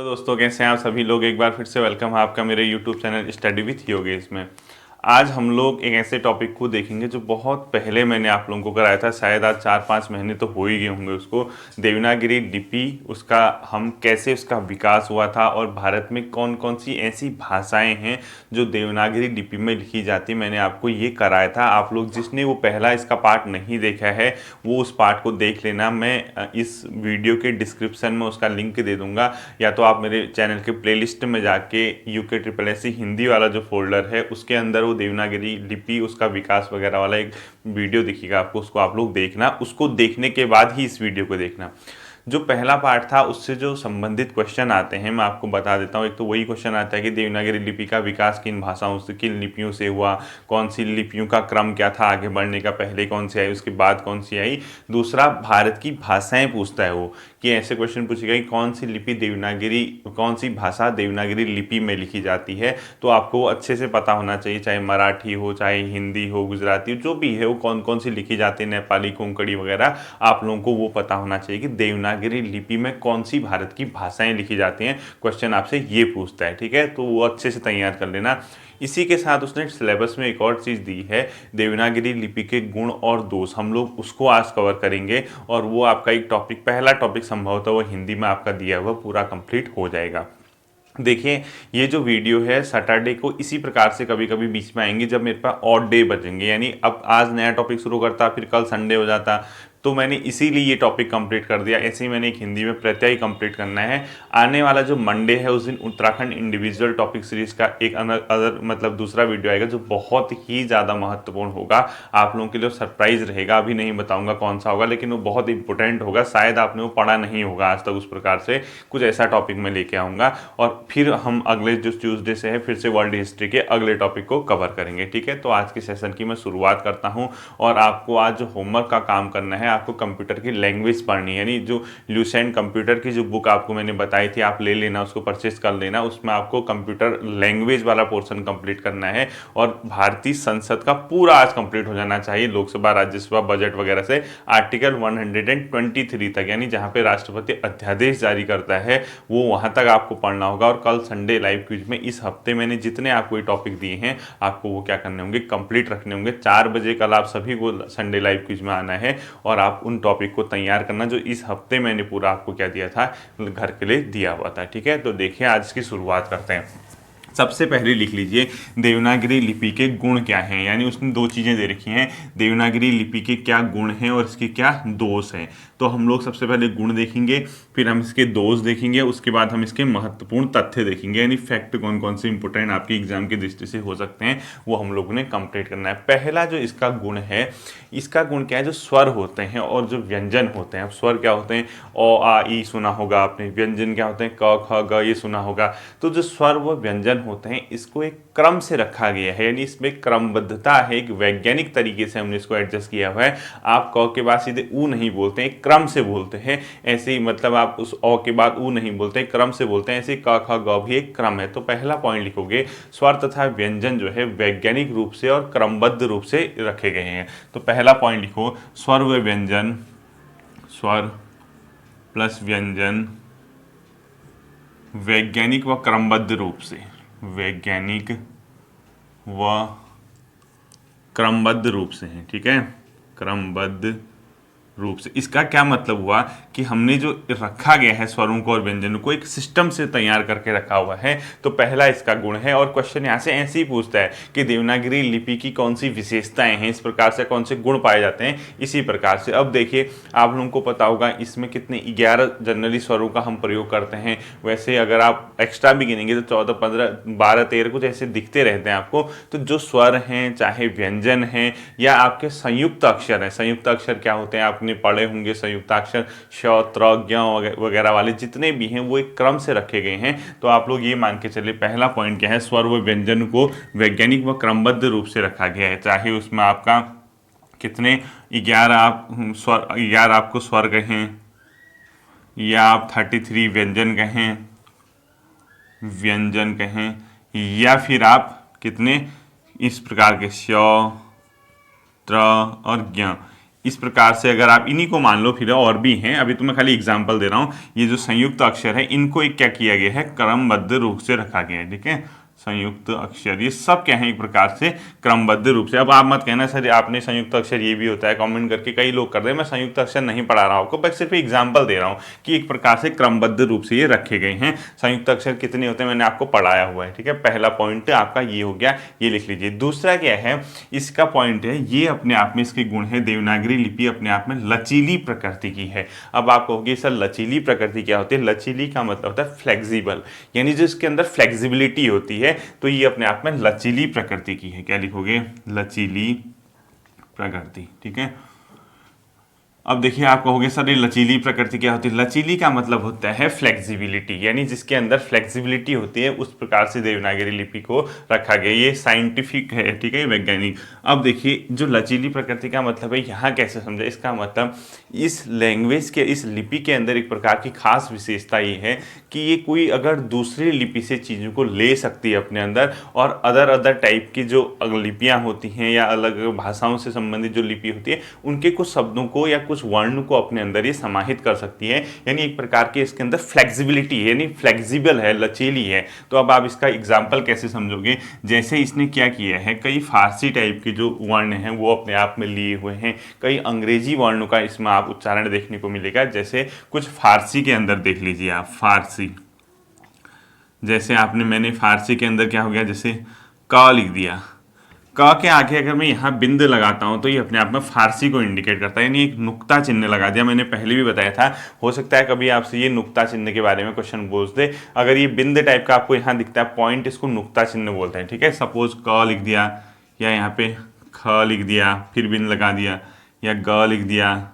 तो दोस्तों कैसे हैं आप सभी लोग। एक बार फिर से वेलकम है आपका मेरे YouTube channel study with Yogesh में। आज हम लोग एक ऐसे टॉपिक को देखेंगे जो बहुत पहले मैंने आप लोगों को कराया था, शायद आज 4-5 महीने तो हो ही गए होंगे उसको। देवनागरी लिपि, उसका हम कैसे उसका विकास हुआ था और भारत में कौन कौन सी ऐसी भाषाएं हैं जो देवनागरी लिपि में लिखी जाती। मैंने आपको ये कराया था। आप लोग जिसने वो पहला इसका पार्ट नहीं देखा है वो उस पार्ट को देख लेना। मैं इस वीडियो के डिस्क्रिप्शन में उसका लिंक दे दूंगा, या तो आप मेरे चैनल के प्लेलिस्ट में जाके UKSSC हिंदी वाला जो फोल्डर है उसके अंदर वो देवनागरी लिपि उसका विकास वगैरह वाला एक वीडियो दिखेगा आपको, उसको आप लोग देखना। उसको देखने के बाद ही इस वीडियो को देखना। जो पहला पार्ट था उससे जो संबंधित क्वेश्चन आते हैं मैं आपको बता देता हूँ। एक तो वही क्वेश्चन आता है कि देवनागरी लिपि का विकास किन भाषाओं से, किन लिपियों से हुआ, कौन सी लिपियों का क्रम क्या था आगे बढ़ने का, पहले कौन सी आई उसके बाद कौन सी आई। दूसरा भारत की भाषाएं पूछता है वो, कि ऐसे क्वेश्चन पूछेगा कि कौन सी लिपि देवनागरी, कौन सी भाषा देवनागरी लिपि में लिखी जाती है। तो आपको अच्छे से पता होना चाहिए, चाहे मराठी हो, चाहे हिंदी हो, गुजराती जो भी है, वो कौन कौन सी लिखी जाती है, नेपाली, कोंकणी वगैरह, आप लोगों को वो पता होना चाहिए कि देवनागरी लिपि में कौन सी भारत की भाषाएं लिखी जाती हैं। क्वेश्चन आपसे ये पूछता है, ठीक है, तो वो अच्छे से तैयार कर लेना। इसी के साथ उसने सिलेबस में एक और चीज़ दी है, देवनागरी लिपि के गुण और दोष, हम लोग उसको आज कवर करेंगे। और वो आपका एक टॉपिक, पहला टॉपिक संभवतः वो हिंदी में आपका दिया हुआ पूरा कंप्लीट हो जाएगा। देखिए, ये जो वीडियो है सैटरडे को इसी प्रकार से कभी कभी बीच में आएंगे जब मेरे पास ऑड डे बचेंगे, यानी अब आज नया टॉपिक शुरू करता फिर कल संडे हो जाता, तो मैंने इसीलिए ये टॉपिक कंप्लीट कर दिया। ऐसे ही मैंने एक हिंदी में प्रत्यय कंप्लीट करना है। आने वाला जो मंडे है उस दिन उत्तराखंड इंडिविजुअल टॉपिक सीरीज का एक अदर मतलब दूसरा वीडियो आएगा जो बहुत ही ज़्यादा महत्वपूर्ण होगा, आप लोगों के लिए सरप्राइज रहेगा। अभी नहीं बताऊंगा कौन सा होगा, लेकिन वो बहुत इंपॉर्टेंट होगा। शायद आपने वो पढ़ा नहीं होगा आज तक, उस प्रकार से कुछ ऐसा टॉपिक मैं लेके आऊँगा। और फिर हम अगले जो ट्यूसडे से है फिर से वर्ल्ड हिस्ट्री के अगले टॉपिक को कवर करेंगे, ठीक है। तो आज के सेशन की मैं शुरुआत करता हूँ। और आपको आज जो होमवर्क का काम करना है, आपको कंप्यूटर की लैंग्वेज पढ़नी है, यानी जो ल्यूसेंट कंप्यूटर की जो बुक आपको मैंने बताई थी आप ले लेना, उसको परचेस कर लेना। उसमें आपको कंप्यूटर लैंग्वेज वाला पोर्शन कंप्लीट करना है। और भारतीय संसद का पूरा आज कंप्लीट हो जाना चाहिए, लोकसभा, राज्यसभा, बजट वगैरह से आर्टिकल 123 तक, यानी जहां पे राष्ट्रपति अध्यादेश जारी करता है वो वहां तक आपको पढ़ना होगा। और कल संडे लाइव क्विज में इस हफ्ते मैंने जितने आपको ये टॉपिक दिए हैं आपको वो क्या करने होंगे, कंप्लीट रखने होंगे। 4 बजे कल आप सभी को संडे लाइव क्विज में आना है और आप उन टॉपिक को तैयार करना जो इस हफ्ते मैंने पूरा आपको क्या दिया था, घर के लिए दिया हुआ था, ठीक है। तो देखिए आज की शुरुआत करते हैं। सबसे पहले लिख लीजिए देवनागरी लिपि के गुण क्या हैं, यानी उसने 2 चीज़ें दे रखी हैं, देवनागरी लिपि के क्या गुण हैं और इसके क्या दोष हैं। तो हम लोग सबसे पहले गुण देखेंगे, फिर हम इसके दोष देखेंगे, उसके बाद हम इसके महत्वपूर्ण तथ्य देखेंगे, यानी फैक्ट कौन कौन से इंपॉर्टेंट आपकी एग्जाम की दृष्टि से हो सकते हैं वो हम लोगों ने कंप्लीट करना है। पहला जो इसका गुण है, इसका गुण क्या है, जो स्वर होते हैं और जो व्यंजन होते हैं। अब स्वर क्या होते हैं, ओ आ ई सुना होगा आपने, व्यंजन क्या होते हैं, क ख ग ये सुना होगा। तो जो स्वर व व्यंजन होते हैं इसको एक क्रम से रखा गया है, यानी इसमें क्रमबद्धता है, एक वैज्ञानिक तरीके से हमने इसको एडजस्ट किया हुआ है। आप क के बाद सीधे ऊ नहीं बोलते हैं, क्रम से बोलते हैं। ऐसे ही मतलब आप उस ओ के बाद ऊ नहीं बोलते, क्रम से बोलते हैं। ऐसे क ख ग भी एक क्रम है। तो पहला पॉइंट लिखोगे, स्वर तथा व्यंजन जो है वैज्ञानिक रूप से और क्रमबद्ध रूप से रखे गए हैं। तो पहला पॉइंट लिखो, स्वर व व्यंजन, स्वर प्लस व्यंजन वैज्ञानिक व क्रमबद्ध रूप से, वैज्ञानिक व क्रमबद्ध रूप से है, ठीक है, क्रमबद्ध रूप से। इसका क्या मतलब हुआ कि हमने जो रखा गया है स्वरों को और व्यंजनों को एक सिस्टम से तैयार करके रखा हुआ है। तो पहला इसका गुण है। और क्वेश्चन यहाँ से ऐसे ही पूछता है कि देवनागरी लिपि की कौन सी विशेषताएं हैं, इस प्रकार से कौन से गुण पाए जाते हैं, इसी प्रकार से। अब देखिए आप लोगों को पता होगा इसमें कितने 11 जनरली स्वरों का हम प्रयोग करते हैं। वैसे अगर आप एक्स्ट्रा भी गिनेंगे तो 14, 15, 12, 13 कुछ ऐसे दिखते रहते हैं आपको। तो जो स्वर हैं, चाहे व्यंजन हैं या आपके संयुक्त अक्षर हैं, संयुक्त अक्षर क्या होते हैं आपने पढ़े होंगे, संयुक्ताक्षर श, त्र, ज्ञ वगैरह वाले जितने भी हैं वो एक क्रम से रखे गए हैं। तो आप लोग ये मान के चलिए पहला पॉइंट क्या है, स्वर व व्यंजन को वैज्ञानिक व क्रमबद्ध रूप से रखा गया है। चाहे उसमें आपका कितने 11 आप स्वर, 11 आपको स्वर कहें या आप 33 व्यंजन कहें, व्यंजन कहें, या फिर आप कितने इस प्रकार के श, त्र और ज्ञ, इस प्रकार से अगर आप इन्हीं को मान लो, फिर और भी हैं, अभी तो मैं खाली एग्जांपल दे रहा हूं। ये जो संयुक्त अक्षर है इनको एक क्या किया गया है, क्रमबद्ध रूप से रखा गया है। ठीक है, संयुक्त अक्षर ये सब क्या है, एक प्रकार से क्रमबद्ध रूप से। अब आप मत कहना सर आपने संयुक्त अक्षर ये भी होता है, कमेंट करके कई लोग कर रहे हैं। मैं संयुक्त अक्षर नहीं पढ़ा रहा हूं आपको, बस सिर्फ एग्जांपल दे रहा हूं कि एक प्रकार से क्रमबद्ध रूप से ये रखे गए हैं। संयुक्त अक्षर कितने होते हैं मैंने आपको पढ़ाया हुआ है। ठीक है, पहला पॉइंट आपका ये हो गया, ये लिख लीजिए। दूसरा क्या है, इसका पॉइंट है, ये अपने आप में इसके गुण है, देवनागरी लिपि अपने आप में लचीली प्रकृति की है। अब आप कहोगे सर लचीली प्रकृति क्या होती है? लचीली का मतलब होता है फ्लेक्सिबल, यानी जो इसके अंदर फ्लेक्सिबिलिटी होती है, तो ये अपने आप में लचीली प्रकृति की है। क्या लिखोगे? लचीली प्रकृति। ठीक है, अब देखिए आप कहोगे सर ये लचीली प्रकृति क्या होती है? लचीली का मतलब होता है फ्लेक्सिबिलिटी, यानी जिसके अंदर फ्लेक्सिबिलिटी होती है, उस प्रकार से देवनागरी लिपि को रखा गया। ये साइंटिफिक है, ठीक है, वैज्ञानिक। अब देखिए जो लचीली प्रकृति का मतलब है, यहाँ कैसे समझे? इसका मतलब इस लैंग्वेज के, इस लिपि के अंदर एक प्रकार की खास विशेषता ये है कि ये कोई अगर दूसरी लिपि से चीज़ों को ले सकती है अपने अंदर, और अदर टाइप की जो लिपियाँ होती हैं या अलग भाषाओं से संबंधित जो लिपि होती है, उनके कुछ शब्दों को या कुछ वर्ण को अपने अंदर ये समाहित कर सकती है। यानी एक प्रकार की इसके अंदर फ्लेक्सिबिलिटी है, यानी फ्लेक्सिबल है, लचीली है। तो अब आप इसका एग्जाम्पल कैसे समझोगे? जैसे इसने क्या किया है, कई फारसी टाइप के जो वर्ण हैं वो अपने आप में लिए हुए हैं, कई अंग्रेजी वर्णों का इसमें आप उच्चारण देखने को मिलेगा। जैसे कुछ फारसी के अंदर देख लीजिए आप, फारसी जैसे मैंने फारसी के अंदर क्या हो गया, जैसे क लिख दिया, क के आगे अगर मैं यहाँ बिंद लगाता हूँ तो ये अपने आप में फारसी को इंडिकेट करता है, यानी एक नुक्ता चिन्ह लगा दिया। मैंने पहले भी बताया था, हो सकता है कभी आपसे ये नुक्ता चिन्ह के बारे में क्वेश्चन पूछ दे। अगर ये बिंद टाइप का आपको यहाँ दिखता है पॉइंट, इसको नुक्ता चिन्ह बोलते हैं। ठीक है, सपोज क लिख दिया, या यहाँ पे ख लिख दिया, फिर बिंद लगा दिया, या ग लिख दिया,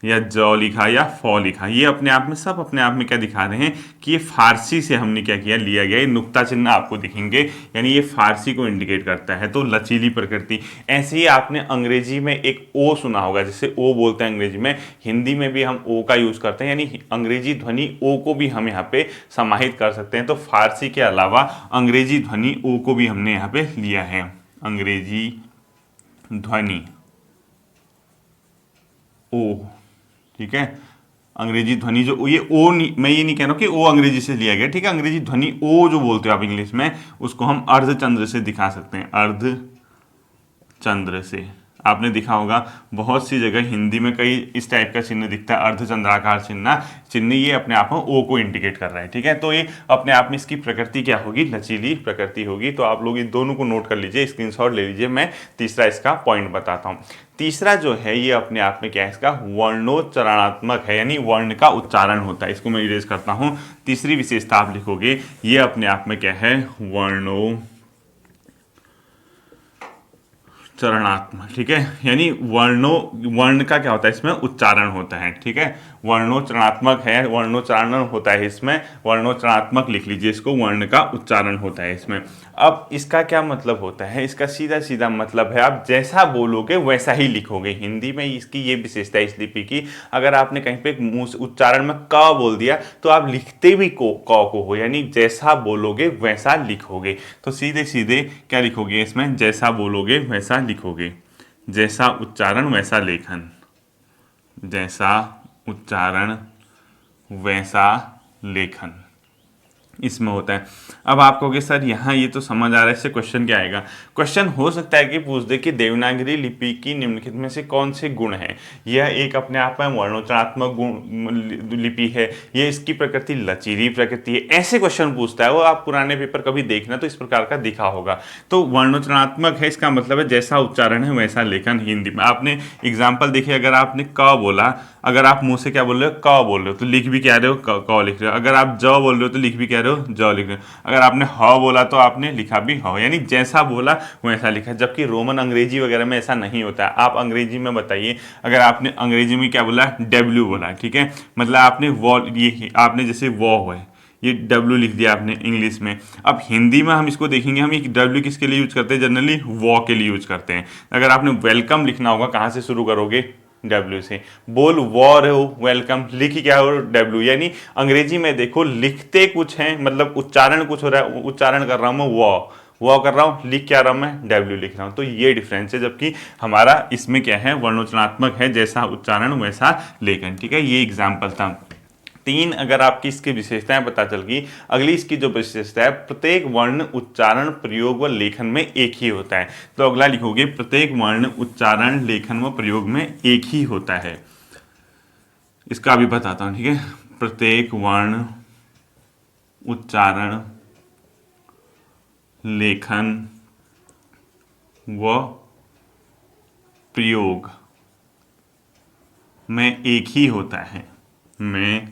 या ज लिखा, या फ लिखा, ये अपने आप में सब अपने आप में क्या दिखा रहे हैं कि ये फारसी से हमने क्या किया, लिया गया। ये नुक्ता चिन्ह आपको दिखेंगे, यानी ये फारसी को इंडिकेट करता है। तो लचीली प्रकृति। ऐसे ही आपने अंग्रेजी में एक ओ सुना होगा, जैसे ओ बोलते हैं अंग्रेजी में, हिंदी में भी हम ओ का यूज करते हैं, यानी अंग्रेजी ध्वनि ओ को भी हम यहाँ पे समाहित कर सकते हैं। तो फारसी के अलावा अंग्रेजी ध्वनि ओ को भी हमने यहाँ पे लिया है, अंग्रेजी ध्वनि ओ। ठीक है, अंग्रेजी ध्वनि जो ये ओ, मैं ये नहीं कह रहा हूँ कि ओ अंग्रेजी से लिया गया। ठीक है, अंग्रेजी ध्वनि ओ जो बोलते हो आप इंग्लिश में, उसको हम अर्धचंद्र से दिखा सकते हैं, अर्धचंद्र से। आपने दिखा होगा बहुत सी जगह हिंदी में कई इस टाइप का चिन्ह दिखता है, अर्धचंद्राकार चिन्ह, ये अपने आप में ओ को इंडिकेट कर रहा है। ठीक है, तो ये अपने आप में इसकी प्रकृति क्या होगी, लचीली प्रकृति होगी। तो आप लोग इन दोनों को नोट कर लीजिए, स्क्रीनशॉट ले लीजिए। मैं तीसरा इसका पॉइंट बताता हूँ। तीसरा जो है ये अपने आप में क्या है, इसका वर्णोच्चारणात्मक है, यानी वर्ण का उच्चारण होता है। इसको मैं इरेज करता हूँ। तीसरी विशेषता आप लिखोगे, ये अपने आप में क्या है, चरणात्मक। ठीक है, यानी वर्ण का क्या होता है, इसमें उच्चारण होता है। ठीक है, वर्णोच्चारणात्मक है, वर्णोच्चारण होता है इसमें, वर्णोच्चारणात्मक लिख लीजिए इसको, वर्ण का उच्चारण होता है इसमें। अब इसका क्या मतलब होता है, इसका सीधा सीधा मतलब है आप जैसा बोलोगे वैसा ही लिखोगे। हिंदी में इसकी ये विशेषता है इस लिपि की, अगर आपने कहीं पे मुंह उच्चारण में क बोल दिया तो आप लिखते भी क को हो, यानी जैसा बोलोगे वैसा लिखोगे। तो सीधे सीधे क्या लिखोगे इसमें, जैसा बोलोगे वैसा लिखोगे, जैसा उच्चारण वैसा लेखन, जैसा उच्चारण वैसा लेखन इसमें होता है। अब आप कहोगे सर यहाँ ये तो समझ आ रहा है, इससे क्वेश्चन क्या आएगा? क्वेश्चन हो सकता है कि पूछ दे कि देवनागरी लिपि की निम्नलिखित में से कौन से गुण हैं। यह एक अपने आप में वर्णोच्चारात्मक गुण लिपि है, ये इसकी प्रकृति लचीली प्रकृति है, ऐसे क्वेश्चन पूछता है। वो आप पुराने पेपर कभी देखना तो इस प्रकार का दिखा होगा। तो वर्णोच्चारात्मक है, इसका मतलब है जैसा उच्चारण है वैसा लेखन। हिंदी में आपने एग्जाम्पल देखिए, अगर आपने क बोला, अगर आप मुंह से क्या बोल रहे हो, क बोल रहे हो, तो लिख भी क्या रहे हो, क लिख रहे हो। अगर आप ज बोल रहे हो तो लिख भी क्या रहे हो, ज लिख रहे हो। अगर आपने ह बोला तो आपने लिखा भी ह, यानी जैसा बोला वैसा लिखा। जबकि रोमन अंग्रेजी वगैरह में ऐसा नहीं होता है। आप अंग्रेजी में बताइए, अगर आपने अंग्रेजी में क्या बोला, डब्ल्यू बोला, ठीक है, मतलब आपने ये आपने जैसे वो है, ये डब्ल्यू लिख दिया आपने इंग्लिश में। अब हिंदी में हम इसको देखेंगे, हम एक डब्ल्यू किसके लिए यूज करते हैं, जनरली वो के लिए यूज करते हैं। अगर आपने वेलकम लिखना होगा, कहाँ से शुरू करोगे, डब्ल्यू से। बोल वो रहे हो, वेलकम, लिख क्या हो, डब्ल्यू। यानी अंग्रेजी में देखो लिखते कुछ हैं, मतलब उच्चारण कुछ हो रहा है, उच्चारण कर रहा हूँ मैं वो कर रहा हूँ, लिख क्या रहा हूँ मैं, डब्ल्यू लिख रहा हूँ। तो ये डिफरेंस है, जबकि हमारा इसमें क्या है, वर्णोच्चारात्मक है, जैसा उच्चारण वैसा लेखन। ठीक है, ये एग्जाम्पल था। तीन अगर आपकी इसकी विशेषताएं पता चल गई, अगली इसकी जो विशेषता है, प्रत्येक वर्ण उच्चारण प्रयोग व लेखन में एक ही होता है। तो अगला लिखोगे, प्रत्येक वर्ण उच्चारण लेखन व प्रयोग में एक ही होता है। इसका भी बताता हूं, ठीक है। प्रत्येक वर्ण उच्चारण लेखन व प्रयोग में एक ही होता है, में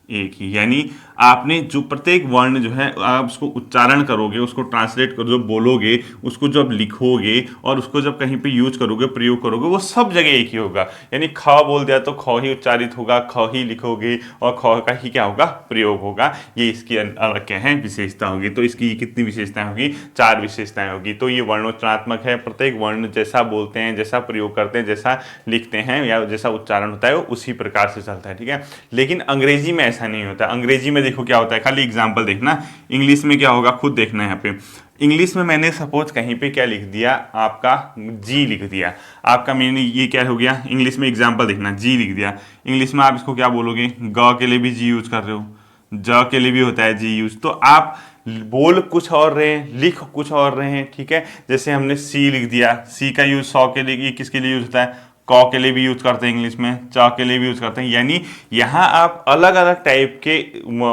एक ही, यानी आपने जो प्रत्येक वर्ण जो है आप उसको उच्चारण करोगे, उसको ट्रांसलेट करो, जो बोलोगे उसको जब लिखोगे और उसको जब कहीं पे यूज करोगे, प्रयोग करोगे, वो सब जगह एक ही होगा। यानी ख बोल दिया तो ख ही उच्चारित होगा, ख ही लिखोगे और ख का ही क्या होगा, प्रयोग होगा। ये इसकी अलग क्या है, विशेषता होगी। तो इसकी कितनी विशेषताएं होगी, 4 विशेषताएं होगी। तो ये वर्णोच्चारात्मक है, प्रत्येक वर्ण जैसा बोलते हैं, जैसा प्रयोग करते हैं, जैसा लिखते हैं या जैसा उच्चारण होता है वो उसी प्रकार से चलता है। ठीक है, लेकिन अंग्रेजी में ऐसा नहीं होता। अंग्रेजी में देखो क्या होता है, खाली एग्जाम्पल देखना। इंग्लिश में क्या होगा, खुद देखना है यहाँ पे। इंग्लिश में मैंने सपोज कहीं पे क्या लिख दिया, आपका जी लिख दिया, आपका मैंने ये क्या हो गया, इंग्लिश में एग्जाम्पल देखना, जी लिख दिया। इंग्लिश में आप इसको क्या बोलोगे, ग के लिए भी जी यूज कर रहे हो, ज के लिए भी होता है जी यूज। तो आप बोल कुछ और रहे हैं, लिख कुछ और रहे हैं। ठीक है, जैसे हमने सी लिख दिया, सी का यूज सौ के लिए, किसके लिए यूज होता है, क के लिए भी यूज करते हैं इंग्लिश में, च के लिए भी यूज करते हैं। यानी यहाँ आप अलग अलग टाइप के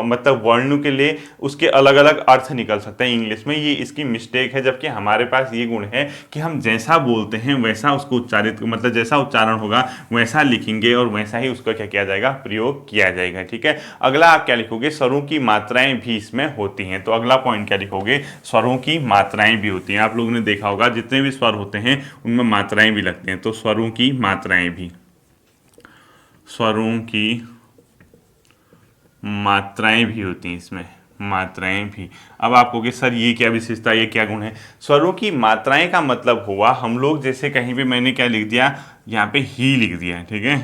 मतलब वर्णों के लिए उसके अलग अलग अर्थ निकल सकते हैं इंग्लिश में। ये इसकी मिस्टेक है, जबकि हमारे पास ये गुण है कि हम जैसा बोलते हैं वैसा उसको उच्चारित, मतलब जैसा उच्चारण होगा वैसा लिखेंगे और वैसा ही उसका क्या किया जाएगा, प्रयोग किया जाएगा। ठीक है, अगला आप क्या लिखोगे, स्वरों की मात्राएं भी इसमें होती हैं। तो अगला पॉइंट क्या लिखोगे, स्वरों की मात्राएं भी होती हैं। आप लोगों ने देखा होगा जितने भी स्वर होते हैं उनमें मात्राएं भी लगती हैं। तो स्वरों की मात्राएं भी, स्वरों की मात्राएं भी होती हैं इसमें, मात्राएं भी। अब आप कहोगे सर ये क्या विशेषता, ये क्या गुण है। स्वरों की मात्राएं का मतलब हुआ, हम लोग जैसे कहीं भी मैंने क्या लिख दिया, यहाँ पे ही लिख दिया। ठीक है,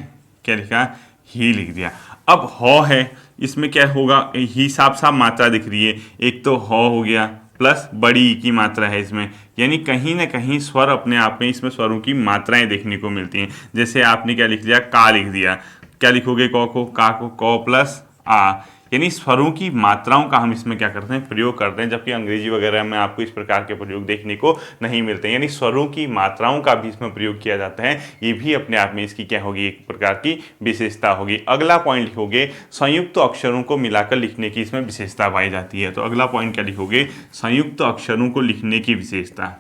क्या लिखा, ही लिख दिया। अब ह है, इसमें क्या होगा, ही साफ साफ मात्रा दिख रही है, एक तो ह हो गया प्लस बड़ी ई की मात्रा है इसमें। यानी कहीं ना कहीं स्वर अपने आप में इसमें स्वरों की मात्राएं देखने को मिलती हैं। जैसे आपने क्या लिख दिया, का लिख दिया, क्या लिखोगे, क को, का को क प्लस आ। यानी स्वरों की मात्राओं का हम इसमें क्या करते हैं, प्रयोग करते हैं, जबकि अंग्रेजी वगैरह में आपको इस प्रकार के प्रयोग देखने को नहीं मिलते। यानी स्वरों की मात्राओं का भी इसमें प्रयोग किया जाता है। ये भी अपने आप में इसकी क्या होगी, एक प्रकार की विशेषता होगी। अगला पॉइंट लिखोगे, संयुक्त अक्षरों को मिलाकर लिखने की इसमें विशेषता पाई जाती है। तो अगला पॉइंट क्या लिखोगे, संयुक्त अक्षरों को लिखने की विशेषता,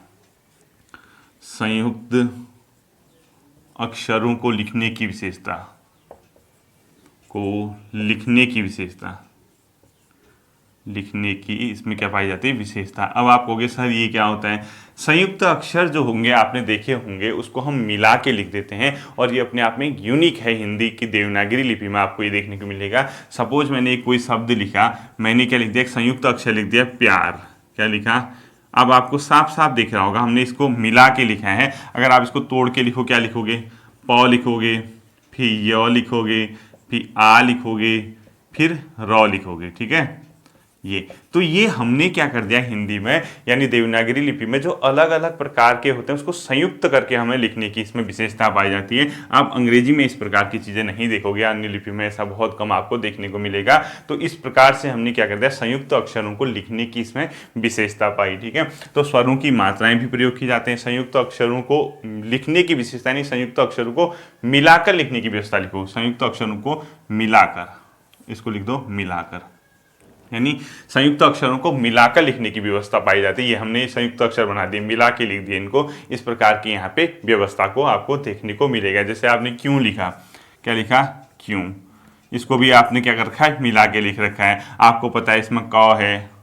संयुक्त अक्षरों को लिखने की विशेषता, को लिखने की विशेषता, लिखने की इसमें क्या पाई जाती है, विशेषता। अब आप कहोगे सर ये क्या होता है, संयुक्त अक्षर जो होंगे आपने देखे होंगे उसको हम मिला के लिख देते हैं और ये अपने आप में यूनिक है। हिंदी की देवनागरी लिपि में आपको ये देखने को मिलेगा। सपोज मैंने कोई शब्द लिखा, मैंने क्या लिख दिया, एक संयुक्त अक्षर लिख दिया प्यार, क्या लिखा। अब आपको साफ साफ दिख रहा होगा हमने इसको मिला के लिखा है। अगर आप इसको तोड़ के लिखो, क्या लिखोगे, प लिखोगे, फिर य लिखोगे, फिर आ लिखोगे, फिर र लिखोगे। ठीक है, ये हमने क्या कर दिया हिंदी में, यानी देवनागरी लिपि में जो अलग अलग प्रकार के होते हैं उसको संयुक्त करके हमें लिखने की इसमें विशेषता पाई जाती है। आप अंग्रेजी में इस प्रकार की चीजें नहीं देखोगे, अन्य लिपि में ऐसा बहुत कम आपको देखने को मिलेगा। तो इस प्रकार से हमने क्या कर दिया, संयुक्त अक्षरों को लिखने की इसमें विशेषता पाई। ठीक है, तो स्वरों की मात्राएं भी प्रयोग की जाते हैं। संयुक्त अक्षरों को लिखने की विशेषता, यानी संयुक्त अक्षरों को मिलाकर लिखने की व्यवस्था लिखो, संयुक्त अक्षरों को मिलाकर, इसको लिख दो मिलाकर, यानी संयुक्त अक्षरों को मिलाकर लिखने की व्यवस्था पाई जाती है। ये हमने संयुक्त अक्षर बना दिए, मिला के लिख दिए इनको। इस प्रकार की यहाँ पे व्यवस्था को आपको देखने को मिलेगा। जैसे आपने क्यों लिखा, क्या लिखा, क्यों, इसको भी आपने क्या कर रखा है, मिला के लिख रखा है। आपको पता है इसमें क है,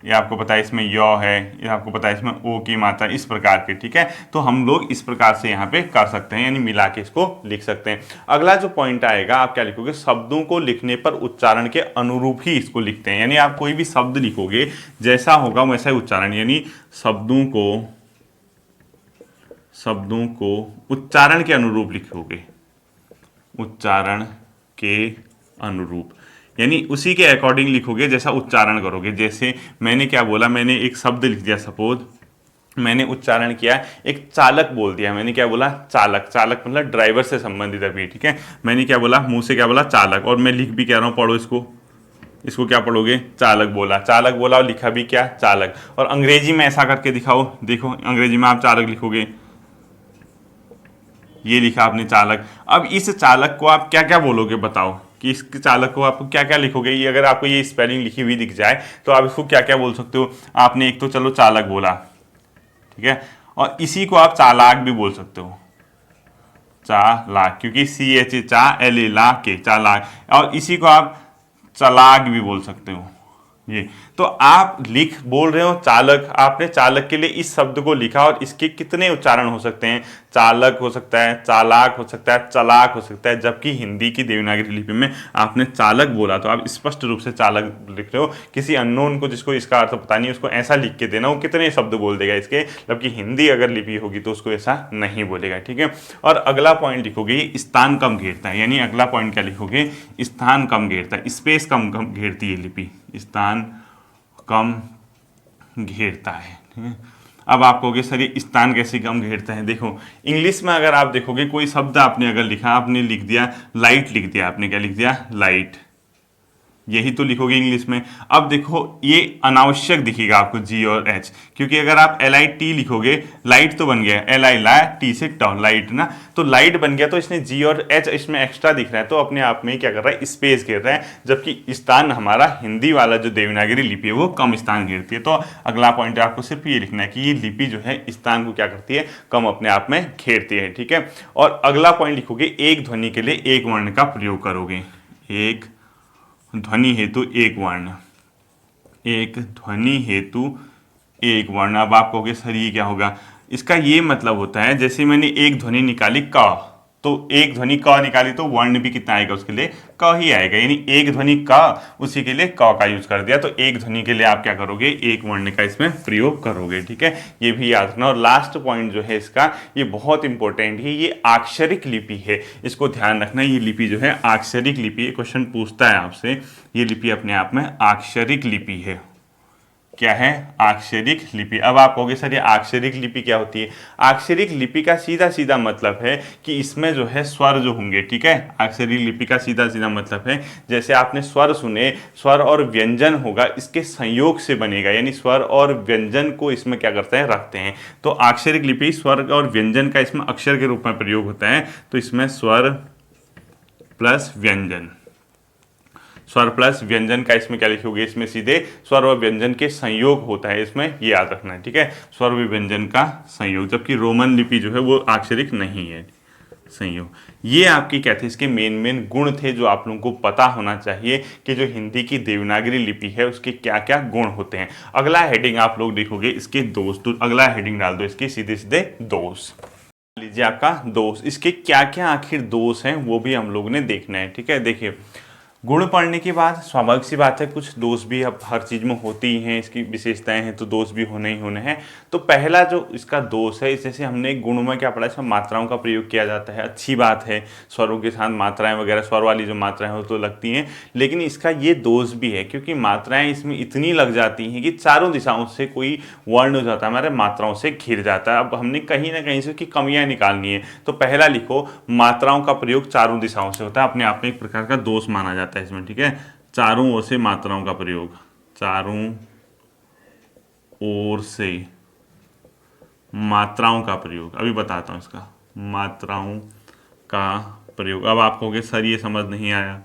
ये आपको पता है इसमें य है, ये आपको पता है इसमें ओ की मात्रा, इस प्रकार की। ठीक है, तो हम लोग इस प्रकार से यहाँ पे कर सकते हैं, यानी मिला के इसको लिख सकते हैं। अगला जो पॉइंट आएगा, आप क्या लिखोगे, शब्दों को लिखने पर उच्चारण के अनुरूप ही इसको लिखते हैं। यानी आप कोई भी शब्द लिखोगे जैसा होगा वैसा ही उच्चारण, यानी शब्दों को उच्चारण के अनुरूप लिखोगे, उच्चारण के अनुरूप। यानी उसी के अकॉर्डिंग लिखोगे जैसा उच्चारण करोगे। जैसे मैंने क्या बोला, मैंने एक शब्द लिख दिया, सपोज मैंने उच्चारण किया, एक चालक बोल दिया, मैंने क्या बोला, चालक। चालक मतलब ड्राइवर से संबंधित अभी, ठीक है। मैंने क्या बोला, मुंह से क्या बोला, चालक, और मैं लिख भी कह रहा हूँ, पढ़ो इसको, इसको क्या पढ़ोगे, चालक बोला। चालक बोला और लिखा भी क्या, चालक। और अंग्रेजी में ऐसा करके दिखाओ, देखो अंग्रेजी में आप चालक लिखोगे, ये लिखा आपने चालक। अब इस चालक को आप क्या क्या बोलोगे, बताओ कि इस चालक को आप क्या क्या लिखोगे। ये अगर आपको ये स्पेलिंग लिखी हुई दिख जाए तो आप इसको क्या क्या बोल सकते हो। आपने एक तो चलो चालक बोला, ठीक है, और इसी को आप चालाक भी बोल सकते हो, चालाक, क्योंकि CH चा L ला के, चालाक। और इसी को आप चालाक भी बोल सकते हो। ये तो आप लिख बोल रहे हो चालक, आपने चालक के लिए इस शब्द को लिखा और इसके कितने उच्चारण हो सकते हैं, चालक हो सकता है, चालाक हो सकता है, चलाक हो सकता है। जबकि हिंदी की देवनागरी लिपि में आपने चालक बोला तो आप स्पष्ट रूप से चालक लिख रहे हो। किसी अननोन को, जिसको इसका अर्थ पता नहीं, उसको ऐसा लिख के देना, वो कितने शब्द बोल देगा इसके। जबकि हिंदी अगर लिपि होगी तो उसको ऐसा नहीं बोलेगा, ठीक है। और अगला पॉइंट लिखोगे, स्थान कम घेरता है, यानी अगला पॉइंट क्या लिखोगे, स्थान कम घेरता है, स्पेस कम कम घेरती है लिपि, स्थान कम घेरता है, ठीक है। अब आप कहोगे सर ये स्थान कैसे कम घेरता है। देखो इंग्लिश में अगर आप देखोगे, कोई शब्द आपने अगर लिखा, आपने लिख दिया लाइट, लिख दिया आपने, क्या लिख दिया, लाइट, यही तो लिखोगे इंग्लिश में। अब देखो ये अनावश्यक दिखेगा आपको G और H, क्योंकि अगर आप LIT लिखोगे, लाइट तो बन गया, LI ला, T से ट, लाइट ना, तो लाइट बन गया, तो इसने G और H इसमें एक्स्ट्रा दिख रहा है, तो अपने आप में क्या कर रहा है, स्पेस घेर रहा है। जबकि स्थान हमारा हिंदी वाला जो देवनागरी लिपि है वो कम स्थान घेरती है। तो अगला पॉइंट आपको सिर्फ ये लिखना है कि ये लिपि जो है स्थान को क्या करती है, कम अपने आप में घेरती है, ठीक है। और अगला पॉइंट लिखोगे, एक ध्वनि के लिए एक वर्ण का प्रयोग करोगे, एक ध्वनि हेतु एक वर्ण, एक ध्वनि हेतु एक वर्ण। अब आप कहोगे सर ये क्या होगा, इसका ये मतलब होता है, जैसे मैंने एक ध्वनि निकाली क, तो एक ध्वनि क निकाली तो वर्ण भी कितना आएगा उसके लिए, क ही आएगा। यानी एक ध्वनि क, उसी के लिए क का यूज कर दिया। तो एक ध्वनि के लिए आप क्या करोगे, एक वर्ण का इसमें प्रयोग करोगे, ठीक है। ये भी याद रखना। और लास्ट पॉइंट जो है इसका, ये बहुत इंपॉर्टेंट है, ये अक्षरिक लिपि है, इसको ध्यान रखना। ये लिपि जो है अक्षरिक लिपि, क्वेश्चन पूछता है आपसे, ये लिपि अपने आप में अक्षरिक लिपि है। क्या है, अक्षरिक लिपि। अब आप कहोगे सर ये अक्षरिक लिपि क्या होती है। अक्षरिक लिपि का सीधा सीधा मतलब है कि इसमें जो है स्वर जो होंगे, ठीक है। अक्षरिक लिपि का सीधा सीधा मतलब है, जैसे आपने स्वर सुने, स्वर और व्यंजन होगा, इसके संयोग से बनेगा, यानी स्वर और व्यंजन को इसमें क्या करते हैं, रखते हैं। तो अक्षरिक लिपि स्वर और व्यंजन का इसमें अक्षर के रूप में प्रयोग होता है। तो इसमें स्वर प्लस व्यंजन, स्वर प्लस व्यंजन का इसमें क्या लिखोगे, इसमें सीधे स्वर और व्यंजन के संयोग होता है, इसमें ये याद रखना है, ठीक है। स्वर और व्यंजन का संयोग, जबकि रोमन लिपि जो है वो अक्षरिक नहीं है, संयोग। ये आपकी क्या थे, इसके मेन गुण थे जो आप लोगों को पता होना चाहिए कि जो हिंदी की देवनागरी लिपि है उसके क्या क्या गुण होते हैं। अगला हेडिंग आप लोग देखोगे इसके दोष, तो अगला हेडिंग डाल दो इसके सीधे सीधे दोष। लीजिए आपका दोष, इसके क्या क्या आखिर दोष हैं वो भी हम लोगों ने देखना है, ठीक है। देखिए गुण पढ़ने के बाद स्वाभाविक सी बात है कुछ दोष भी अब हर चीज़ में होती ही हैं, इसकी विशेषताएं हैं तो दोष भी होने ही होने हैं। तो पहला जो इसका दोष है, जैसे हमने गुणों में क्या पढ़ा, इसमें मात्राओं का प्रयोग किया जाता है, अच्छी बात है, स्वरों के साथ मात्राएं वगैरह, स्वर वाली जो मात्राएं हो तो लगती हैं। लेकिन इसका ये दोष भी है क्योंकि मात्राएं इसमें इतनी लग जाती हैं कि चारों दिशाओं से कोई वर्ण हो जाता है, हमारे मात्राओं से घिर जाता है। अब हमने कहीं ना कहीं से उसकी कमियां निकालनी है, तो पहला लिखो, मात्राओं का प्रयोग चारों दिशाओं से होता है, अपने आप में एक प्रकार का दोष माना जाता है इसमें, ठीक है। चारों ओर से मात्राओं का प्रयोग, चारों ओर से मात्राओं का प्रयोग, अभी बताता हूं इसका, मात्राओं का प्रयोग। अब आप कहोगे सर ये समझ नहीं आया,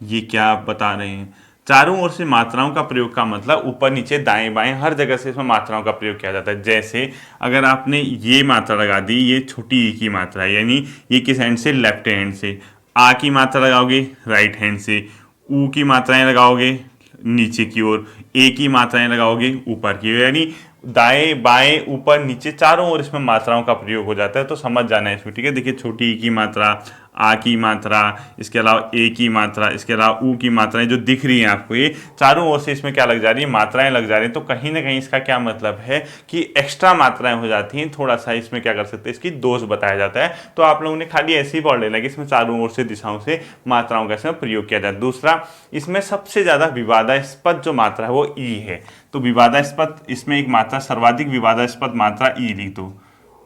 ये क्या आप बता रहे हैं। चारों ओर से मात्राओं का प्रयोग का मतलब ऊपर नीचे दाएं बाएं हर जगह से इसमें मात्राओं का प्रयोग किया जाता है। जैसे अगर आपने ये मात्रा लगा दी, ये छोटी ई की मात्रा है, यानी ये किस हैंड से, लेफ्ट हैंड से। आ की मात्रा लगाओगे राइट हैंड से, ऊ की मात्राएं लगाओगे नीचे की ओर, ए की मात्राएं लगाओगे ऊपर की ओर, यानी दाएं बाएं ऊपर नीचे चारों ओर इसमें मात्राओं का प्रयोग हो जाता है। तो समझ जाना है इसको, ठीक है। देखिए छोटी ई की मात्रा, आ की मात्रा, इसके अलावा ए की मात्रा, इसके अलावा ऊ की मात्राएं जो दिख रही हैं आपको, ये चारों ओर से इसमें क्या लग जा रही है, मात्राएं लग जा रही हैं। तो कहीं ना कहीं इसका क्या मतलब है कि एक्स्ट्रा मात्राएं हो जाती हैं, थोड़ा सा इसमें क्या कर सकते हैं, इसकी दोष बताया जाता है। तो आप लोगों ने खाली ऐसे ही पढ़ लेना कि इसमें चारों ओर से दिशाओं से मात्राओं का इसमें प्रयोग किया जाता है। दूसरा, इसमें सबसे ज्यादा विवादास्पद जो मात्रा है वो ई है। तो विवादास्पद इसमें एक मात्रा, सर्वाधिक विवादास्पद मात्रा ई लिख दो,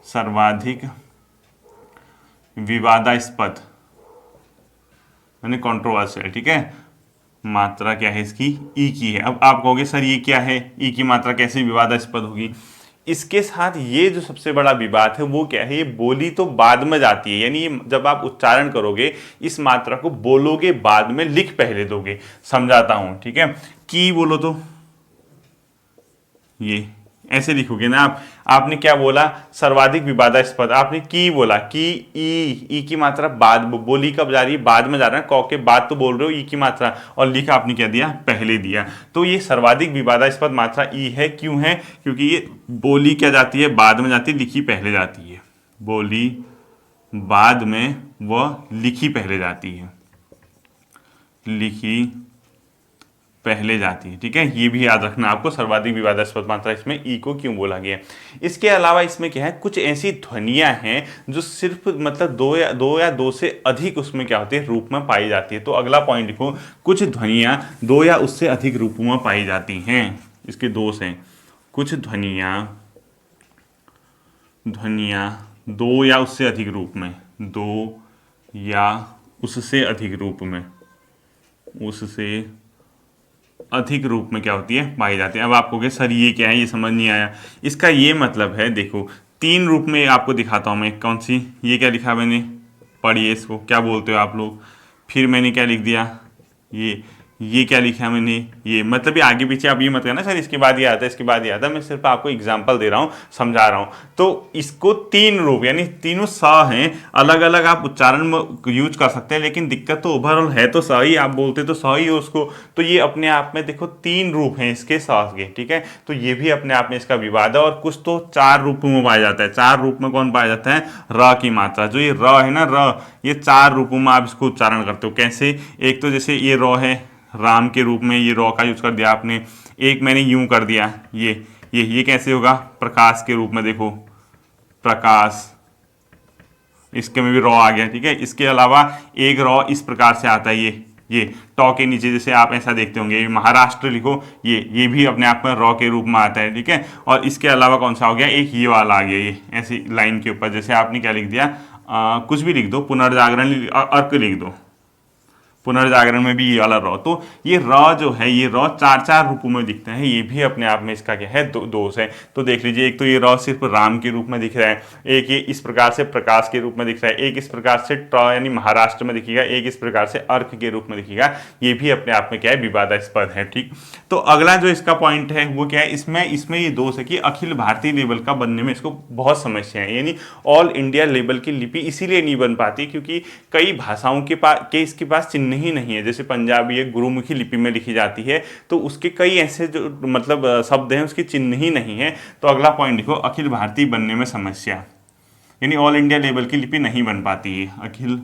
सर्वाधिक विवादास्पद यानी कंट्रोवर्शियल, ठीक है। मात्रा क्या है इसकी, ई की है। अब आप कहोगे सर ये क्या है, ई की मात्रा कैसे विवादास्पद होगी। इसके साथ ये जो सबसे बड़ा विवाद है वो क्या है, ये बोली तो बाद में जाती है, यानी जब आप उच्चारण करोगे इस मात्रा को बोलोगे बाद में, लिख पहले दोगे। समझाता हूं, ठीक है। की बोलो तो ये ऐसे लिखोगे ना आप। आपने क्या बोला, सर्वाधिक विवादास्पद, आपने की बोला, की ई की मात्रा बाद, बोली कब जा रही है, बाद में जा रहा है, कौ के बाद तो बोल रहे हो ई की मात्रा, और लिख आपने क्या दिया, पहले दिया। तो ये सर्वाधिक विवादास्पद मात्रा ई है। क्यों है, क्योंकि ये बोली क्या जाती है, बाद में जाती है, लिखी पहले जाती है। बोली बाद में व लिखी पहले जाती है, लिखी पहले जाती है, ठीक है। ये भी याद रखना आपको, सर्वाधिक विवादास्पद मात्रा इसमें ई को क्यों बोला गया। इसके अलावा इसमें क्या है, कुछ ऐसी ध्वनियां हैं जो सिर्फ मतलब दो या दो से अधिक उसमें क्या होती है, रूप में पाई जाती है। तो अगला पॉइंट लिखो, कुछ ध्वनियां दो या उससे अधिक रूपों में पाई जाती हैं। इसके दोष हैं, कुछ ध्वनियां दो या उससे अधिक रूप में, दो या उससे अधिक रूप में, उससे अधिक रूप में क्या होती है, पाई जाती है। अब आप कहोगे सर ये क्या है, ये समझ नहीं आया। इसका ये मतलब है, देखो तीन रूप में आपको दिखाता हूं मैं। कौन सी, ये क्या लिखा मैंने, पढ़िए इसको, क्या बोलते हो आप लोग। फिर मैंने क्या लिख दिया, ये क्या लिखा मैंने, ये मतलब ये आगे पीछे आप ये मत करना सर इसके बाद ये आता है, इसके बाद ये आता है। मैं सिर्फ आपको एग्जांपल दे रहा हूँ, समझा रहा हूँ। तो इसको तीन रूप यानी तीनों स हैं, अलग अलग आप उच्चारण में यूज कर सकते हैं, लेकिन दिक्कत तो ओवरऑल है तो स ही, आप बोलते तो स ही हो उसको। तो ये अपने आप में देखो तीन रूप हैं इसके स के, ठीक है। तो ये भी अपने आप में इसका विवाद है। और कुछ तो चार रूपों में पाया जाता है। चार रूप में कौन पाया जाता है, र की मात्रा। जो ये र है ना, र, ये चार रूपों में आप इसको उच्चारण करते हो। कैसे, एक तो जैसे ये र है, राम के रूप में, ये रॉ का यूज कर दिया आपने। एक मैंने यूं कर दिया, ये कैसे होगा, प्रकाश के रूप में, देखो प्रकाश, इसके में भी रॉ आ गया, ठीक है। इसके अलावा एक रॉ इस प्रकार से आता है, ये टॉ के नीचे जैसे आप ऐसा देखते होंगे, महाराष्ट्र लिखो, ये भी अपने आप में रॉ के रूप में आता है, ठीक है। और इसके अलावा कौन सा हो गया, एक ये वाला आ गया, ये ऐसी लाइन के ऊपर जैसे आपने क्या लिख दिया, कुछ भी लिख दो, पुनर्जागरण अर्क लिख दो, पुनर्जागरण में भी ये वाला रॉ। तो ये रॉ जो है, ये रॉ चार चार रूपों में दिखता है। ये भी अपने आप में इसका क्या है, दोष है। तो देख लीजिए, एक तो ये रॉ सिर्फ राम के रूप में दिख रहा है, एक ये इस प्रकार से प्रकाश के रूप में दिख रहा है, एक इस प्रकार से ट्र यानी महाराष्ट्र में दिखेगा, एक इस प्रकार से अर्क के रूप में दिखेगा। ये भी अपने आप में क्या है, विवादास्पद है, ठीक। तो अगला जो इसका पॉइंट है वो क्या है, इसमें ये दोष है कि अखिल भारतीय लेवल का बनने में इसको बहुत समस्या है। यानी ऑल इंडिया लेवल की लिपि इसीलिए नहीं बन पाती क्योंकि कई भाषाओं के इसके पास चिन्ह ही नहीं है। जैसे पंजाबी एक गुरुमुखी लिपि में लिखी जाती है, तो उसके कई ऐसे जो मतलब शब्द हैं उसके चिन्ह ही नहीं है। तो अगला पॉइंट लिखो, अखिल भारतीय बनने में समस्या, यानी ऑल इंडिया लेवल की लिपि नहीं बन पाती है। अखिल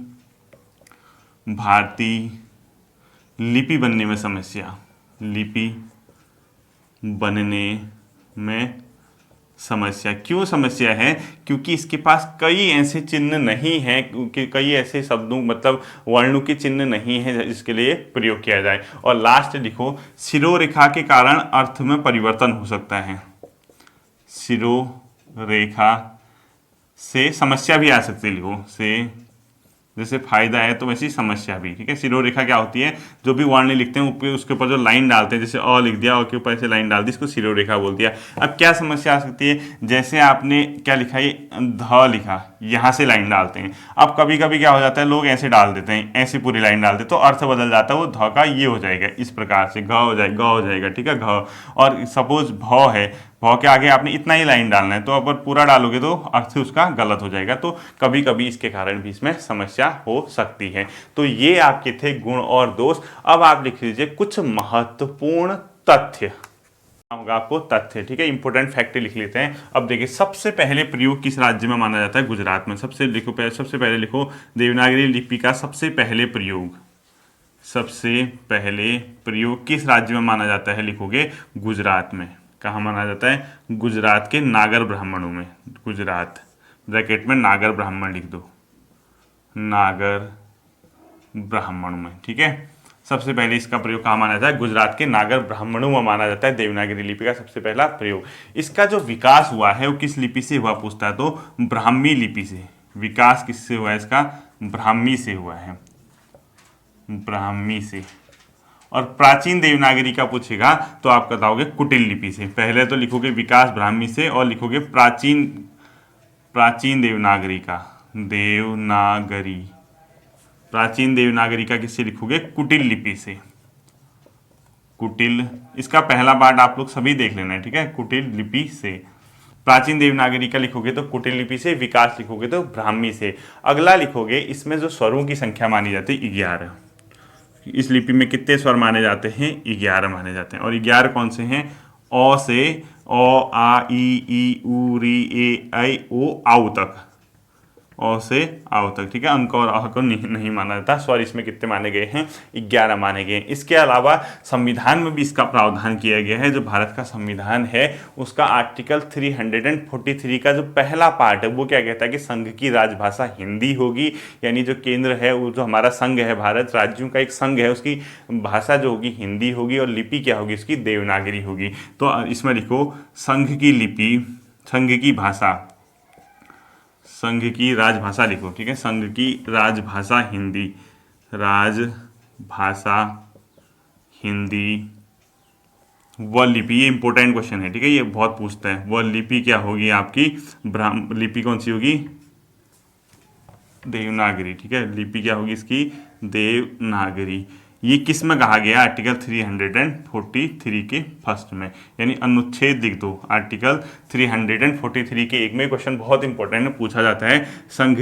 भारतीय लिपि बनने में समस्या, लिपि बनने में समस्या। क्यों समस्या है, क्योंकि इसके पास कई ऐसे चिन्ह नहीं हैं, क्योंकि कई ऐसे शब्दों मतलब वर्णों के चिन्ह नहीं है जिसके लिए प्रयोग किया जाए। और लास्ट लिखो, शिरोरेखा के कारण अर्थ में परिवर्तन हो सकता है। शिरोरेखा से समस्या भी आ सकती है, लिखो से जैसे फायदा है तो वैसी समस्या भी, ठीक है। शिरोरेखा क्या होती है, जो भी वर्ण लिखते हैं उसके ऊपर जो लाइन डालते हैं, जैसे अ लिख दिया, अ के ऊपर ऐसे लाइन डाल दी, इसको शिरोरेखा बोल दिया। अब क्या समस्या आ सकती है, जैसे आपने क्या लिखा है, ध लिखा, यहाँ से लाइन डालते हैं। अब कभी कभी क्या हो जाता है, लोग ऐसे डाल देते हैं, ऐसे पूरी लाइन डालते हैं, तो अर्थ बदल जाता है। वो ध का ये हो जाएगा, इस प्रकार से घ हो जाएगा, ठीक है, घ। और सपोज भ है, भ के आगे आपने इतना ही लाइन डालना है, तो अगर पूरा डालोगे तो अर्थ उसका गलत हो जाएगा। तो कभी कभी इसके कारण भी इसमें समस्या हो सकती है। तो ये आपके थे गुण और दोष। अब आप लिख लीजिए कुछ महत्वपूर्ण तथ्य। होगा आपको तथ्य, ठीक है। इंपोर्टेंट फैक्ट लिख लेते हैं। अब देखिए सबसे पहले प्रयोग किस राज्य में माना जाता है? गुजरात में। सबसे पहले लिखो देवनागरी लिपि का सबसे पहले प्रयोग किस राज्य में माना जाता है? लिखोगे गुजरात में। कहाँ माना जाता है? गुजरात के नागर ब्राह्मणों में। गुजरात, ब्रैकेट में नागर ब्राह्मण लिख दो, नागर ब्राह्मणों में, ठीक है। सबसे पहले इसका प्रयोग कहाँ माना जाता है? गुजरात के नागर ब्राह्मणों में माना जाता है देवनागरी लिपि का सबसे पहला प्रयोग। इसका जो विकास हुआ है वो किस लिपि से हुआ पूछता है तो ब्राह्मी लिपि से। विकास किससे हुआ है इसका? ब्राह्मी से हुआ है, ब्राह्मी से। और प्राचीन देवनागरी का पूछेगा तो आप बताओगे कुटिल लिपि से। पहले तो लिखोगे विकास ब्राह्मी से और लिखोगे प्राचीन देवनागरी का, प्राचीन देवनागरी का किससे लिखोगे? कुटिल लिपि से। कुटिल, इसका पहला पार्ट आप लोग सभी देख लेना है, ठीक है। कुटिल लिपि से। प्राचीन देवनागरी का लिखोगे तो कुटिल लिपि से, विकास लिखोगे तो ब्राह्मी से। अगला लिखोगे, इसमें जो स्वरों की संख्या मानी जाती है 11। इस लिपि में कितने स्वर माने जाते हैं? 11 माने जाते हैं। और 11 कौन से हैं? अ से अ, आ, ई, उ, री, ए, ऐ, ओ, आउ तक। अ से आओ तक, ठीक है। अंक और अह को नहीं माना जाता। स्वर इसमें कितने माने गए हैं? 11 माने गए हैं। इसके अलावा संविधान में भी इसका प्रावधान किया गया है। जो भारत का संविधान है उसका आर्टिकल 343 का जो पहला पार्ट है वो क्या कहता है कि संघ की राजभाषा हिंदी होगी। यानी जो केंद्र है, वो जो हमारा संघ है, भारत राज्यों का एक संघ है, उसकी भाषा जो होगी हिंदी होगी और लिपि क्या होगी उसकी? देवनागरी होगी। तो इसमें लिखो संघ की लिपि, संघ की भाषा, संघ की राजभाषा लिखो, ठीक है। संघ की राजभाषा हिंदी, राजभाषा हिंदी। वह लिपि, ये इंपॉर्टेंट क्वेश्चन है, ठीक है, ये बहुत पूछता है। वह लिपि क्या होगी आपकी? लिपि कौन सी होगी? देवनागरी, ठीक है। लिपि क्या होगी इसकी? देवनागरी। ये किस में कहा गया? आर्टिकल 343 के फर्स्ट में, यानी अनुच्छेद लिख दो। आर्टिकल 343 के एक में क्वेश्चन बहुत इंपॉर्टेंट है, पूछा जाता है संघ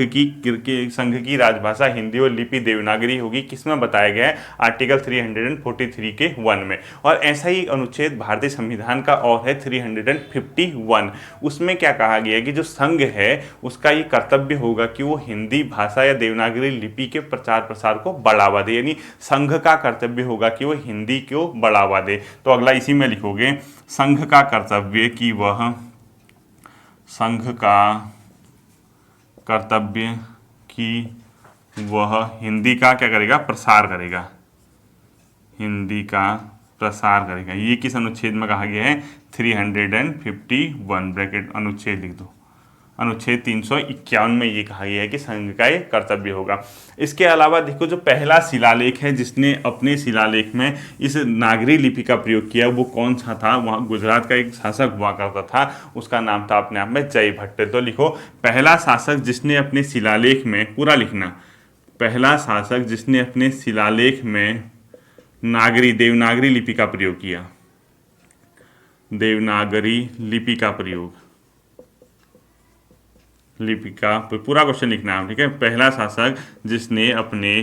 की राजभाषा हिंदी और लिपि देवनागरी होगी। किस में बताया गया है? आर्टिकल 343 के 1 में। और ऐसा ही अनुच्छेद भारतीय संविधान का और है 351। उसमें क्या कहा गया है कि जो संघ है उसका ये कर्तव्य होगा कि वो हिंदी भाषा या देवनागरी लिपि के प्रचार प्रसार को बढ़ावा दे। यानी संघ का कर्तव्य होगा कि वो हिंदी को बढ़ावा दे। तो अगला इसी में लिखोगे संघ का कर्तव्य कि वह, संघ का कर्तव्य कि वह हिंदी का क्या करेगा? प्रसार करेगा, हिंदी का प्रसार करेगा। ये किस अनुच्छेद में कहा गया है? 351, ब्रैकेट अनुच्छेद लिख दो। अनुच्छेद 351 में ये कहा गया है कि संघ का ये कर्तव्य होगा। इसके अलावा देखो जो पहला शिलालेख है जिसने अपने शिलालेख में इस नागरी लिपि का प्रयोग किया वो कौन सा था? वहाँ गुजरात का एक शासक हुआ करता था, उसका नाम था अपने आप में जयभट्ट। तो लिखो पहला शासक जिसने अपने शिलालेख में, पूरा लिखना, पहला शासक जिसने अपने शिलालेख में देवनागरी लिपि का प्रयोग किया, देवनागरी लिपि का प्रयोग, लिपि का पूरा क्वेश्चन लिखना है, ठीक है। पहला शासक जिसने अपने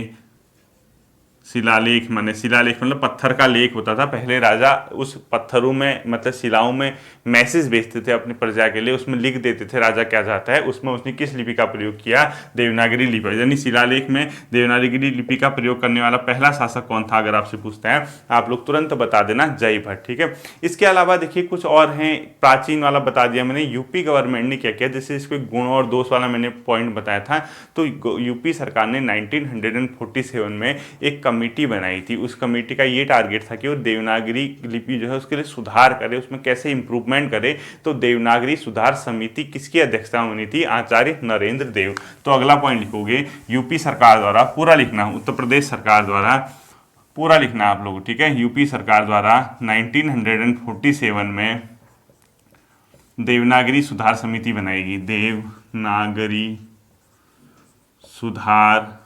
शिलालेख, माने शिलालेख मतलब पत्थर का लेख होता था। पहले राजा उस पत्थरों में मतलब शिलाओं में मैसेज भेजते थे अपनी प्रजा के लिए, उसमें लिख देते थे राजा क्या चाहता है। उसमें उसने किस लिपि का प्रयोग किया? देवनागरी लिपि। यानी शिलालेख में देवनागरी लिपि का प्रयोग करने वाला पहला शासक कौन था? अगर आपसे पूछते हैं आप लोग तुरंत बता देना, जयभट्ट, ठीक है। इसके अलावा देखिए कुछ और हैं, प्राचीन वाला बता दिया मैंने। यूपी गवर्नमेंट ने क्या किया, जैसे इसको गुण और दोष वाला मैंने पॉइंट बताया था, तो यूपी सरकार ने 1947 में एक कमेटी बनाई थी। उस कमेटी का ये टारगेट था कि वो देवनागरी लिपि जो है उसके लिए सुधार करे, उसमें कैसे इंप्रूवमेंट करे। तो देवनागरी सुधार समिति किसकी अध्यक्षता में बनी थी? आचार्य नरेंद्र देव। तो अगला पॉइंट लिखोगे यूपी सरकार द्वारा, पूरा लिखना, उत्तर प्रदेश सरकार द्वारा पूरा लिखना आप लोग, ठीक है। यूपी सरकार द्वारा 1947 में देवनागरी सुधार समिति बनाएगी, देवनागरी सुधार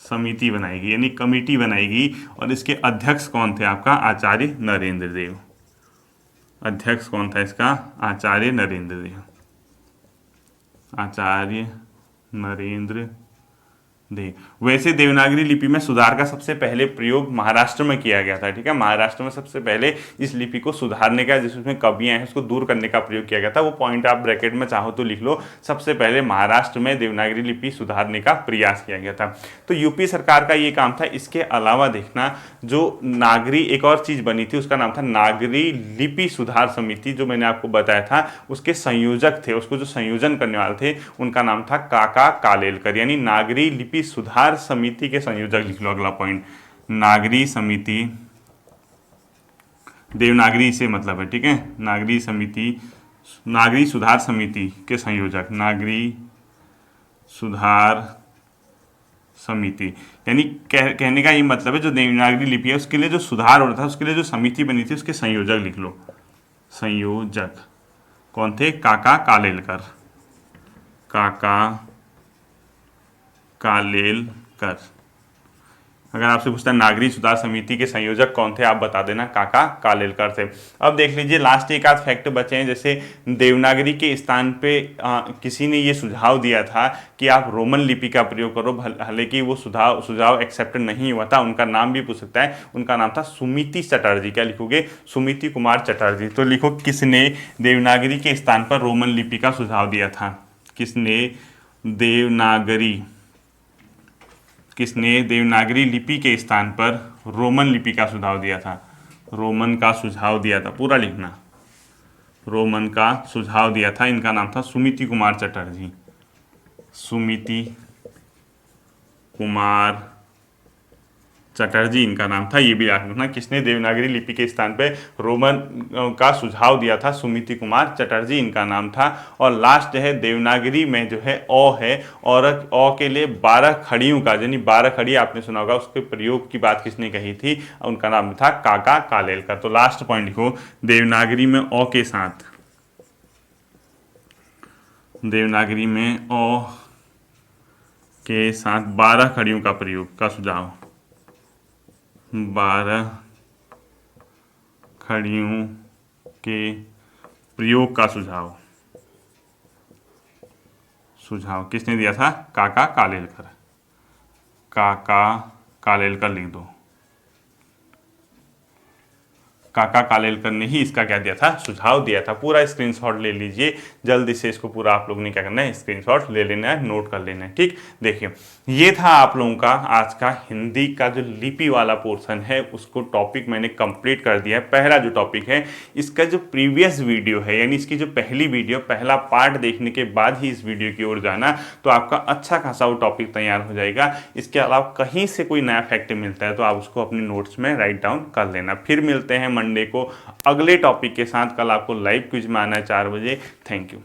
समिति बनाएगी, यानी कमेटी बनाएगी। और इसके अध्यक्ष कौन थे? आपका आचार्य नरेंद्र देव। अध्यक्ष कौन था इसका? आचार्य नरेंद्र देव, आचार्य नरेंद्र दे। वैसे देवनागरी लिपि में सुधार का सबसे पहले प्रयोग महाराष्ट्र में किया गया था, ठीक है। महाराष्ट्र में सबसे पहले इस लिपि को सुधारने का, जिसमें कवियां हैं उसको दूर करने का प्रयोग किया गया था। वो पॉइंट आप ब्रैकेट में चाहो तो लिख लो। सबसे पहले महाराष्ट्र में देवनागरी लिपि सुधारने का प्रयास किया गया था। तो यूपी सरकार का ये काम था। इसके अलावा देखना, जो नागरी एक और चीज बनी थी, उसका नाम था नागरी लिपि सुधार समिति, जो मैंने आपको बताया था। उसके संयोजक थे, उसको जो संयोजन करने वाले थे, उनका नाम था काका कालेलकर। यानी नागरी लिपि सुधार समिति के संयोजक लिख लो। अगला पॉइंट, नागरी समिति, देवनागरी से मतलब है, ठीक है। नागरी समिति, नागरी सुधार समिति के संयोजक, नागरी सुधार समिति। यानी कहने का ये मतलब है, जो देवनागरी लिपि है उसके लिए जो सुधार हो रहा था, उसके लिए जो समिति बनी थी, उसके संयोजक लिख लो। संयोजक कौन थे? काका कालेलकर, काका कालेलकर। अगर आपसे पूछता है नागरी सुधार समिति के संयोजक कौन थे, आप बता देना काका कालेलकर थे। अब देख लीजिए लास्ट एक आध फैक्ट बचे हैं। जैसे देवनागरी के स्थान पे किसी ने ये सुझाव दिया था कि आप रोमन लिपि का प्रयोग करो, हालांकि वो सुझाव एक्सेप्ट नहीं हुआ था। उनका नाम भी पूछ सकता है, उनका नाम था सुमिति चटर्जी। क्या लिखोगे? सुमिति कुमार चटर्जी। तो लिखो, किसने देवनागरी के स्थान पर रोमन लिपि का सुझाव दिया था? किसने देवनागरी लिपि के स्थान पर रोमन लिपि का सुझाव दिया था? रोमन का सुझाव दिया था, पूरा लिखना। रोमन का सुझाव दिया था, इनका नाम था सुमिति कुमार चटर्जी। सुमिति कुमार चटर्जी इनका नाम था। ये भी याद रखना, किसने देवनागरी लिपि के स्थान पे रोमन का सुझाव दिया था? सुमिति कुमार चटर्जी इनका नाम था। और लास्ट है, देवनागरी में जो है अ है, और अ के लिए 12 खड़ियों का, यानी 12 खड़ी आपने सुना होगा, उसके प्रयोग की बात किसने कही थी? उनका नाम था काका कालेलकर। तो लास्ट पॉइंट लिखो, देवनागरी में अ के साथ, देवनागरी में अ के साथ 12 खड़ियों का प्रयोग का सुझाव, 12 खड़ियों के प्रयोग का सुझाव किसने दिया था? काका कालेलकर। काका कालेलकर लिख दो। काका कालेलकर ने ही इसका क्या दिया था? सुझाव दिया था। पूरा स्क्रीनशॉट ले लीजिए जल्दी से, इसको पूरा आप लोगों ने क्या करना है? स्क्रीनशॉट ले लेना है, नोट कर लेना है, ठीक। देखिए, ये था आप लोगों का आज का हिंदी का जो लिपि वाला पोर्शन है, उसको टॉपिक मैंने कंप्लीट कर दिया है। पहला जो टॉपिक है, इसका जो प्रीवियस वीडियो है, यानी इसकी जो पहली वीडियो, पहला पार्ट देखने के बाद ही इस वीडियो की ओर जाना, तो आपका अच्छा खासा वो टॉपिक तैयार हो जाएगा। इसके अलावा कहीं से कोई नया फैक्ट मिलता है तो आप उसको अपने नोट्स में राइट डाउन कर लेना। फिर मिलते हैं मंडे को अगले टॉपिक के साथ। कल आपको लाइव क्विज में आना है 4 बजे। Thank you.